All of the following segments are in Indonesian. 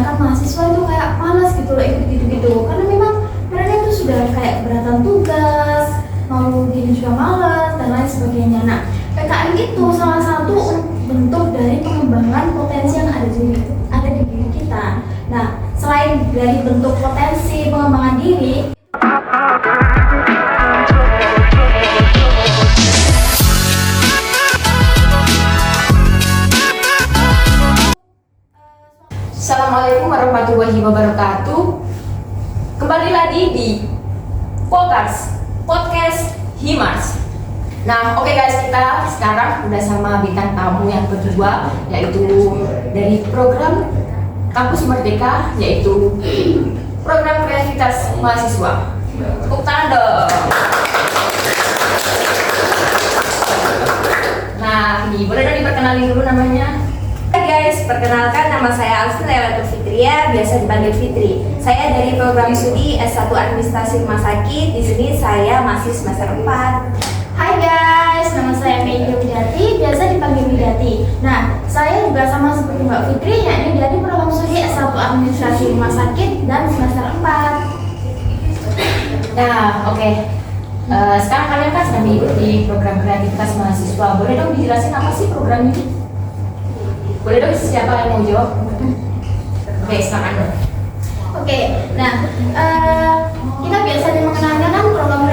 kebanyakan mahasiswa itu kayak malas gitu loh ikut gitu-gitu, karena memang mereka itu sudah kayak keberatan tugas, mau gini juga malas dan lain sebagainya. Nah, PKM itu salah satu bentuk dari pengembangan potensi yang ada di diri kita. Nah, selain dari bentuk potensi pengembangan diri, Assalamualaikum warahmatullahi wabarakatuh. Kembali lagi di podcast Himars. Nah, oke guys, kita sekarang udah sama bintang tamu yang kedua, yaitu dari program Kampus Merdeka, yaitu program kreativitas mahasiswa. Tepuk tangan dong. Nah, ini boleh dong diperkenalin dulu namanya. Hai guys, perkenalkan nama saya Alvin Lelatul Fitria, biasa dipanggil Fitri. Saya dari program studi S1 Administrasi Rumah Sakit. Di sini saya masih semester 4. hai guys, nama saya Mei Widati, biasa dipanggil Widati. Nah, saya juga sama seperti Mbak Fitri, yakni dari program studi S1 Administrasi Rumah Sakit dan semester 4. Nah, oke. Sekarang kalian kan sedang mengikuti program kreativitas mahasiswa. Boleh dong dijelasin apa sih program ini? Boleh dong, siapa yang mau jawab? Oke, silakan. Oke, nah kita biasanya mengenalkan kan program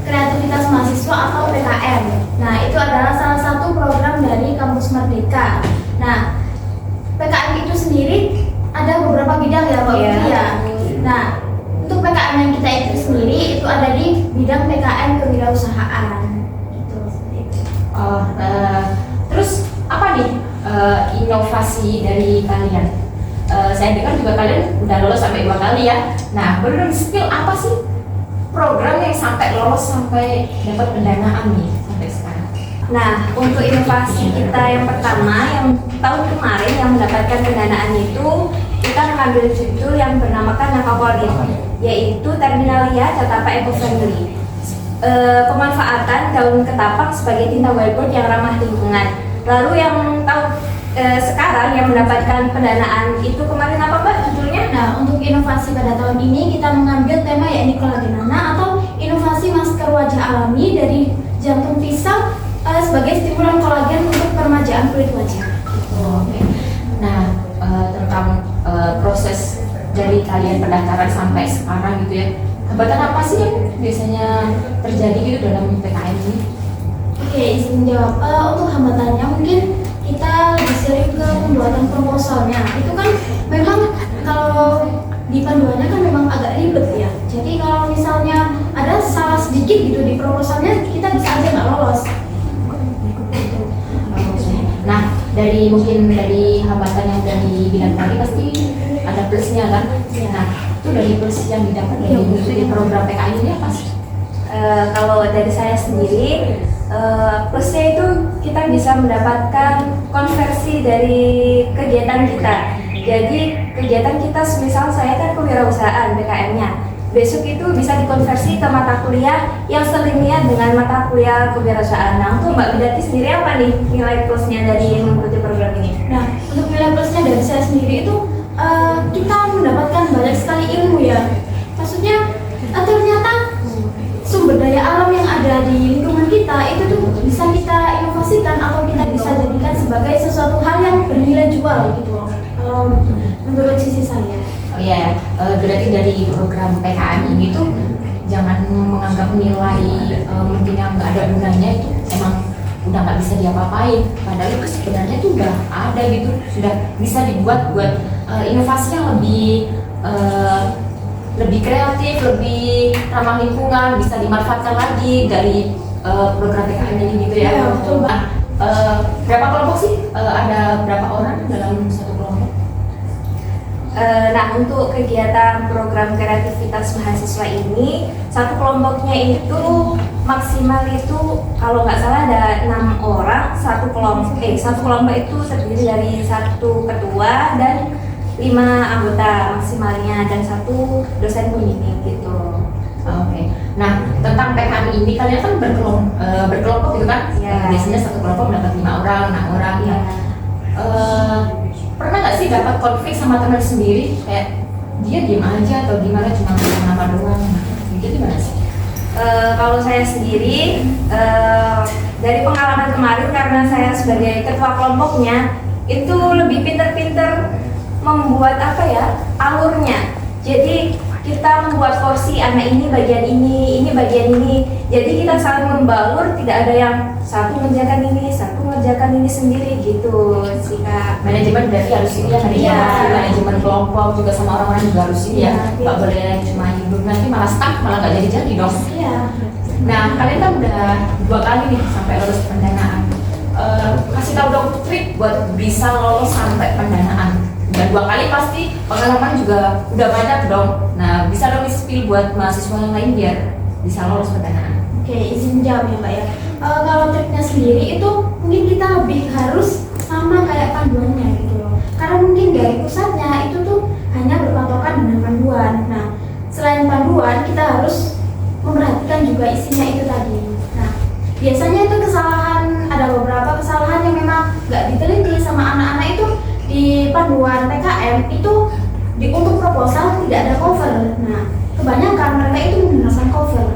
kreativitas mahasiswa atau PKM. Nah, itu adalah salah satu program dari Kampus Merdeka. Nah, PKM itu sendiri ada beberapa bidang ya, Mbak Fitri ya. Nah, untuk PKM yang kita itu sendiri itu ada di bidang PKM kewirausahaan. Gitu. Terus apa nih inovasi dari kalian? Saya dengar juga kalian udah lolos sampai 2 kali ya. Nah, boleh dong spill apa sih program yang sampai lolos sampai dapat pendanaan nih sampai sekarang? Nah, untuk inovasi kita yang pertama, yang tahun kemarin yang mendapatkan pendanaan itu, kita mengambil judul yang bernamakan Nakapolri, yaitu Terminalia Catapa Eco-Friendly. Pemanfaatan daun ketapang sebagai tinta whiteboard yang ramah lingkungan. Lalu yang tahun sekarang yang mendapatkan pendanaan itu kemarin apa Mbak judulnya? Nah, untuk inovasi pada tahun ini kita mengambil tema yakni kolagenana atau inovasi masker wajah alami dari jantung pisang sebagai stimulan kolagen untuk peremajaan kulit wajah. Oke. Nah, tentang proses dari kalian pendaftaran sampai sekarang gitu ya, hambatan apa sih yang biasanya terjadi gitu dalam PKM ini? Oke, izin jawab. Untuk hambatannya mungkin kita lebih sering ke pembuatan proposalnya. Itu kan memang kalau di panduannya kan memang agak ribet ya. Jadi kalau misalnya ada salah sedikit gitu di proposalnya, kita bisa aja nggak lolos. Nah, mungkin dari hambatan yang dari bidang tadi pasti ada plusnya kan? Nah, itu dari plus yang didapat dari mengikuti program PKI ini apa sih? Kalau dari saya sendiri, plusnya itu kita bisa mendapatkan konversi dari kegiatan kita. Jadi kegiatan kita, misal saya kan kewirausahaan PKM-nya, besok itu bisa dikonversi ke mata kuliah yang selinier dengan mata kuliah kewirausahaan. Nah, untuk Mbak Widati sendiri apa nih nilai plusnya dari mengikuti program ini? Nah, untuk nilai plusnya dari saya sendiri itu kita mendapatkan banyak sekali ilmu ya. Maksudnya ternyata sumber daya alam yang ada di lingkungan kita itu tuh bisa kita inovasikan atau kita bisa jadikan sebagai sesuatu hal yang bernilai jual gitu loh. Kalau menurut sisi saya. Oh iya, berarti dari program PKM ini tuh jangan menganggap nilai mungkin yang nggak ada gunanya itu emang udah nggak bisa diapa-apain. Padahal itu sebenarnya tuh udah ada gitu, sudah bisa dibuat buat inovasi yang lebih kreatif, lebih ramah lingkungan, bisa dimanfaatkan lagi dari program PKM ini gitu ya. Iya, betul, Mbak. Berapa kelompok sih? Ada berapa orang dalam satu kelompok? Nah, untuk kegiatan program kreativitas mahasiswa ini, satu kelompoknya itu maksimal itu kalau nggak salah ada 6 orang. Satu kelompok itu terdiri dari 1 ketua dan 5 anggota maksimalnya dan 1 dosen pembimbing gitu. Oke. Nah, tentang PKM ini kalian kan berkelompok gitu kan? Iya. Biasanya satu kelompok mendapat 5 orang, 6 orang. Iya. pernah nggak sih dapat konflik sama teman sendiri kayak dia diem aja atau gimana cuma nama doang? Gitu gimana sih? Kalau saya sendiri dari pengalaman kemarin karena saya sebagai ketua kelompoknya itu lebih pinter-pinter membuat apa ya alurnya. Jadi kita membuat porsi anak ini bagian ini bagian ini. Jadi kita saling membalur, tidak ada yang satu mengerjakan ini sendiri gitu sih Kak. Manajemen berarti harus ini ya, Iya. manajemen kelompok juga sama orang-orang juga harus ini ya. Iya. Nggak boleh cuma hidup nanti malah stuck, malah nggak jadi dong. Iya. Nah, kalian kan udah 2 kali nih sampai lulus pendanaan. Kasih tahu dong trik buat bisa lolos sampai pendanaan. Dan 2 kali pasti pengalaman juga udah banyak dong. Nah, bisa dong di-spill buat mahasiswa yang lain biar bisa lolos pendanaan. Oke, izin jawab ya Mbak ya. Kalau triknya sendiri itu mungkin kita lebih harus sama kayak panduannya gitu loh. Karena mungkin dari pusatnya itu tuh hanya berpatokan dengan panduan. Nah, selain panduan kita harus memperhatikan juga isinya itu tadi. Nah, biasanya itu ada beberapa kesalahan yang memang nggak diteliti sama anak-anak itu di panduan PKM itu untuk proposal tidak ada cover. Nah, kebanyakan mereka itu menggunakan cover.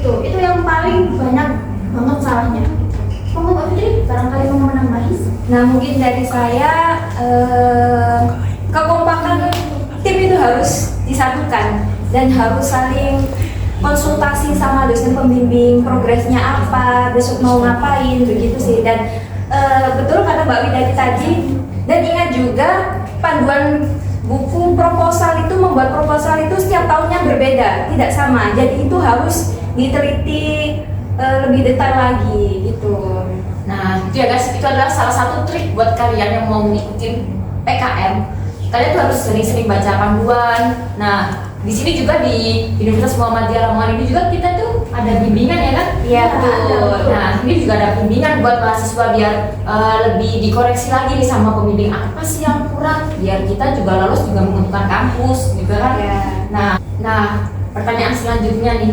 Itu yang paling banyak banget salahnya. Monggo Mbak Fitri, barangkali mau menambahi. Nah mungkin dari saya kekompakan tim itu harus disatukan dan harus saling konsultasi sama dosen pembimbing, progresnya apa, besok mau ngapain, begitu sih. Dan betul kata Mbak Widati tadi, dan ingat juga panduan buku proposal itu, membuat proposal itu setiap tahunnya berbeda, tidak sama. Jadi itu harus diteliti lebih detail lagi gitu. Nah, itu ya guys, itu adalah salah satu trik buat kalian yang mau ngikutin PKM. Kalian tuh harus sering-sering baca panduan. Nah, di sini juga di Universitas Muhammadiyah Lamongan ini juga kita tuh ada bimbingan ya kan? Iya, betul. Nah, ini juga ada bimbingan buat mahasiswa biar lebih dikoreksi lagi nih sama pembimbing apa sih yang kurang biar kita juga lolos juga menguntungkan kampus juga kan? Iya. Nah, pertanyaan selanjutnya nih,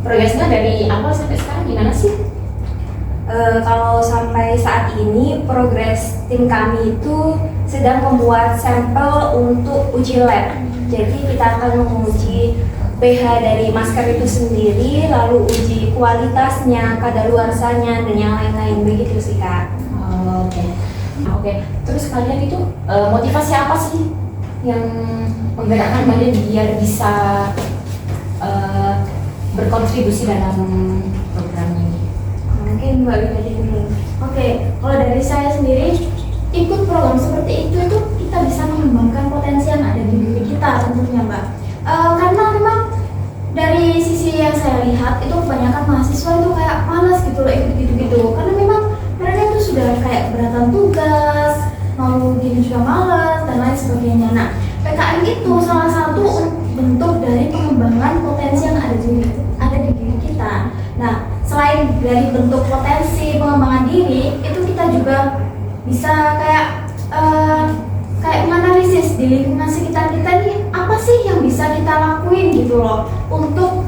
progresnya dari awal sampai sekarang gimana sih? Kalau sampai saat ini progres tim kami itu sedang membuat sampel untuk uji lab. Jadi kita akan menguji pH dari masker itu sendiri, lalu uji kualitasnya, kadaluarsanya dan yang lain-lain begitu sih Kak. Oke. Terus kalian itu motivasi apa sih yang menggerakkan kalian biar bisa berkontribusi dalam program ini? Mungkin Mbak Widati dulu. Oke, kalau dari saya sendiri ikut program seperti itu kita bisa mengembangkan potensi yang ada di diri kita tentunya Mbak. Karena memang dari sisi yang saya lihat itu kebanyakan mahasiswa itu kayak malas gitu loh ikut gitu-gitu. Karena memang mereka itu sudah kayak keberatan tugas, mau gini juga malas dan lain sebagainya. Nah, PKM itu salah satu bentuk dari pengembangan potensi yang ada di diri kita. Nah, selain dari bentuk potensi pengembangan diri, itu kita juga bisa kayak menganalisis di lingkungan sekitar kita nih apa sih yang bisa kita lakuin gitu loh untuk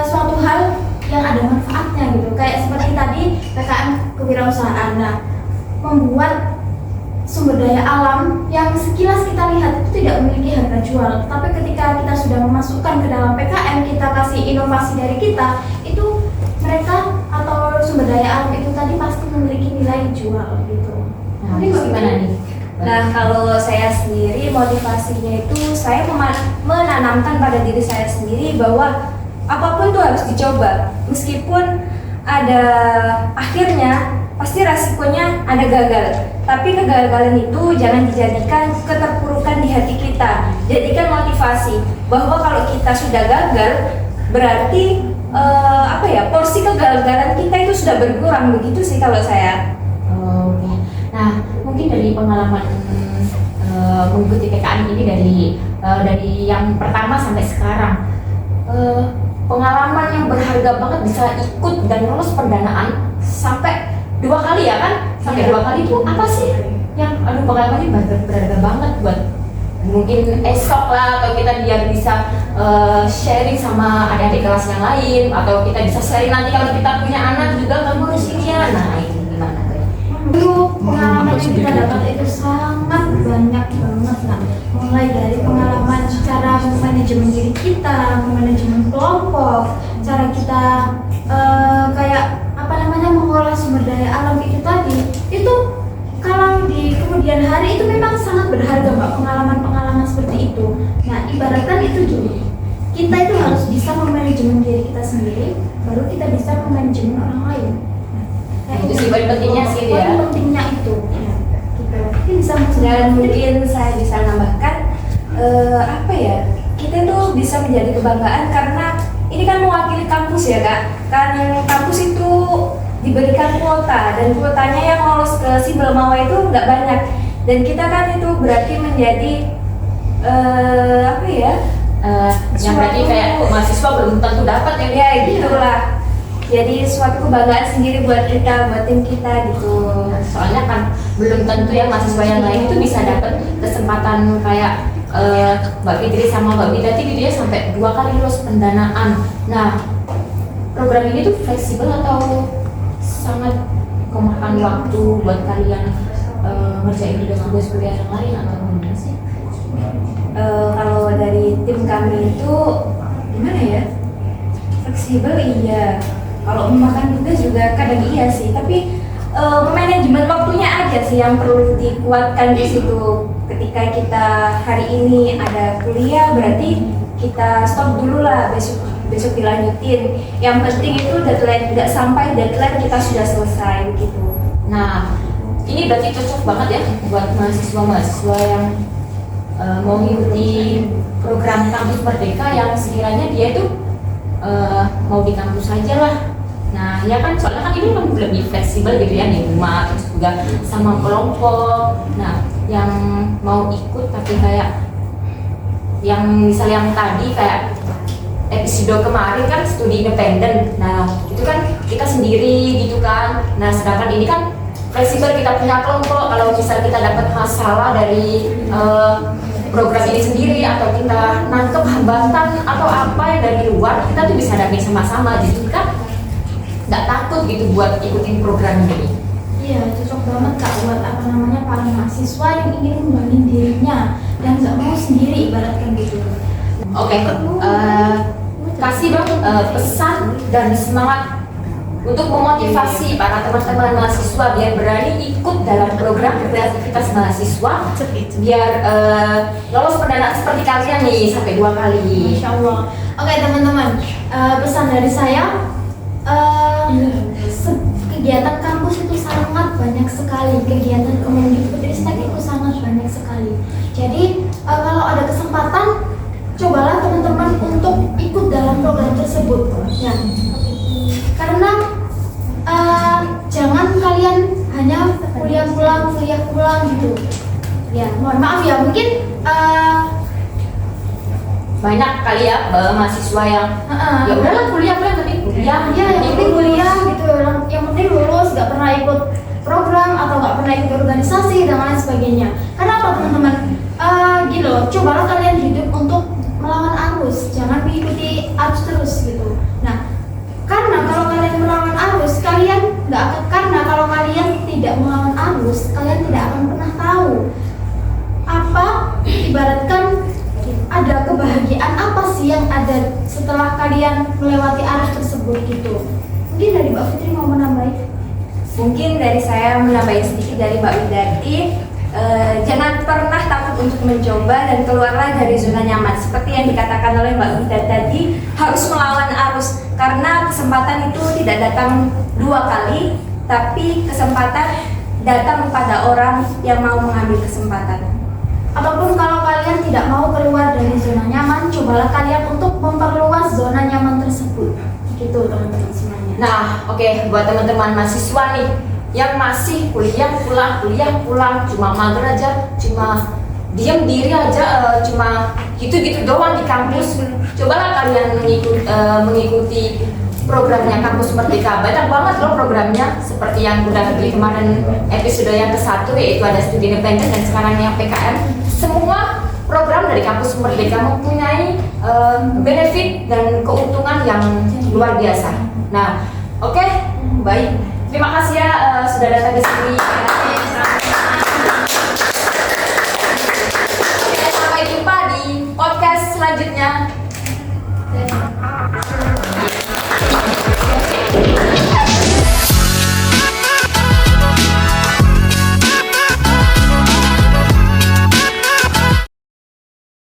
suatu hal yang ada manfaatnya gitu. Kayak seperti tadi PKM kewirausahaan. Nah, membuat sumber daya alam yang sekilas kita lihat itu tidak memiliki harga jual, tapi ketika kita sudah memasukkan ke dalam PKM, kita kasih inovasi dari kita, itu mereka atau sumber daya alam itu tadi pasti memiliki nilai jual gitu. Nah, gimana nih? Nah, kalau saya sendiri motivasinya itu saya menanamkan pada diri saya sendiri bahwa apapun itu harus dicoba, meskipun ada akhirnya pasti resikonya ada gagal. Tapi kegagalan itu jangan dijadikan keterpurukan di hati kita. Jadikan motivasi bahwa kalau kita sudah gagal berarti porsi kegagalan kita itu sudah berkurang, begitu sih kalau saya. Oke. Nah, mungkin dari pengalaman mengikuti PKM ini dari yang pertama sampai sekarang, pengalaman yang berharga banget bisa ikut dan lolos pendanaan sampai 2 kali ya kan? Sampai 2 kali itu apa sih yang pengalaman ini berharga banget buat mungkin esok lah, atau kita biar bisa sharing sama adik-adik kelas yang lain, atau kita bisa sharing nanti kalau kita punya anak juga kamu harus ini ya. Nah, itu gimana tuh? pengalaman yang kita dapat itu sangat banyak banget lah. Mulai dari pengalaman cara manajemen diri kita, manajemen kelompok, cara kita kayak apa namanya mengolah sumber daya alam itu tadi. Itu kalau di kemudian hari itu memang sangat berharga Mbak, pengalaman-pengalaman seperti itu. Nah, ibaratkan itu juga kita itu harus bisa memanajemen diri kita sendiri, baru kita bisa memanajemen orang lain. Nah, itu sih poin pentingnya sih ya. Poin pentingnya itu. Ya, gitu. Mungkin bisa Dan mungkin saya bisa nambahkan apa ya, kita itu bisa menjadi kebanggaan karena ini kan mewakili kampus ya Kak. Kan kampus itu diberikan kuota dan kuotanya yang lolos ke Sibel Mawa itu nggak banyak, dan kita kan itu berarti menjadi apa ya, yang berarti kayak mahasiswa belum tentu dapat ya. ya gitulah. Jadi suatu kebanggaan sendiri buat kita, buat tim kita gitu. Soalnya kan belum tentu ya mahasiswa yang lain itu bisa dapat kesempatan kayak Mbak Fitri sama Mbak Widati gitu ya, sampai 2 kali lolos pendanaan. Nah, program ini tuh fleksibel atau sangat memakan waktu buat kalian ngerjain tugas kuliah yang lain atau gimana sih? Kalau dari tim kami itu gimana ya? Fleksibel iya. Kalau memakan tugas juga kadang iya sih, tapi manajemen waktunya aja sih yang perlu dikuatkan di situ. Ketika kita hari ini ada kuliah, berarti kita stop dulu lah, besok dilanjutin. Yang penting itu deadline, tidak sampai deadline kita sudah selesai gitu. Nah, ini berarti cocok banget ya buat mahasiswa-mahasiswa yang mau mengikuti program Kampus Merdeka yang sekiranya dia itu mau di kampus aja lah. Nah, ya kan soalnya kan ini kan lebih fleksibel gitu ya, di rumah terus juga sama kelompok. Nah, yang mau ikut tapi kayak yang misalnya yang tadi kayak episode kemarin kan studi independen. Nah, itu kan kita sendiri gitu kan. Nah, sedangkan ini kan fleksibel, kita punya kelompok. Kalau misal kita dapat masalah dari program ini sendiri atau kita nangkep hambatan atau apa yang dari luar, kita tuh bisa hadapi sama-sama. Jadi kita nggak takut gitu buat ikutin program ini. Iya, cocok banget Kak buat apa namanya para mahasiswa yang ingin mengembangin dirinya dan nggak mau sendiri, ibaratkan gitu. Oke, kasih dong pesan dan semangat untuk memotivasi para teman-teman mahasiswa biar berani ikut dalam program kreativitas mahasiswa, biar lolos pendanaan seperti kalian nih sampai 2 kali. Masya Allah. Oke teman-teman, pesan dari saya, kegiatan kampus itu sangat banyak sekali, kegiatan Kemendikbudristek itu sangat banyak sekali. Jadi kalau ada kesempatan, cobalah teman-teman untuk ikut dalam program tersebut ya. Karena jangan kalian hanya kuliah pulang gitu ya. Mohon maaf ya, mungkin banyak kali ya mahasiswa yang ya udahlah kuliah tapi kuliah ya yang penting kuliah gitu, yang penting lulus, nggak pernah ikut program atau nggak pernah ikut organisasi dan lain sebagainya. Karena apa teman-teman, gitu loh, cobalah kalian hidup untuk melawan arus, jangan mengikuti arus terus gitu. Nah, karena kalau kalian melawan arus, kalian nggak akan, karena kalau kalian tidak melawan arus, kalian tidak akan pernah tahu apa, ibaratkan ada kebahagiaan apa sih yang ada setelah kalian melewati arus tersebut gitu. Mungkin dari Mbak Fitri mau menambahi? Mungkin dari saya menambahin sedikit dari Mbak Widati. Jangan pernah takut untuk mencoba dan keluarlah dari zona nyaman. Seperti yang dikatakan oleh Mbak Widati tadi, harus melawan arus karena kesempatan itu tidak datang 2 kali, tapi kesempatan datang pada orang yang mau mengambil kesempatan. Ataupun kalau kalian tidak mau keluar dari zona nyaman, cobalah kalian untuk memperluas zona nyaman tersebut. Gitu teman-teman semuanya. Nah, oke, buat teman-teman mahasiswa nih yang masih kuliah pulang, cuma mager aja, cuma diam diri aja, cuma gitu-gitu doang di kampus. Cobalah kalian mengikuti programnya Kampus Merdeka. Banyak banget loh programnya, seperti yang udah di kemarin episode yang ke-1 yaitu ada studi independen dan sekarang yang PKM. Semua program dari Kampus Merdeka mempunyai benefit dan keuntungan yang luar biasa. Nah, oke, baik. Terima kasih ya sudah datang ke sini.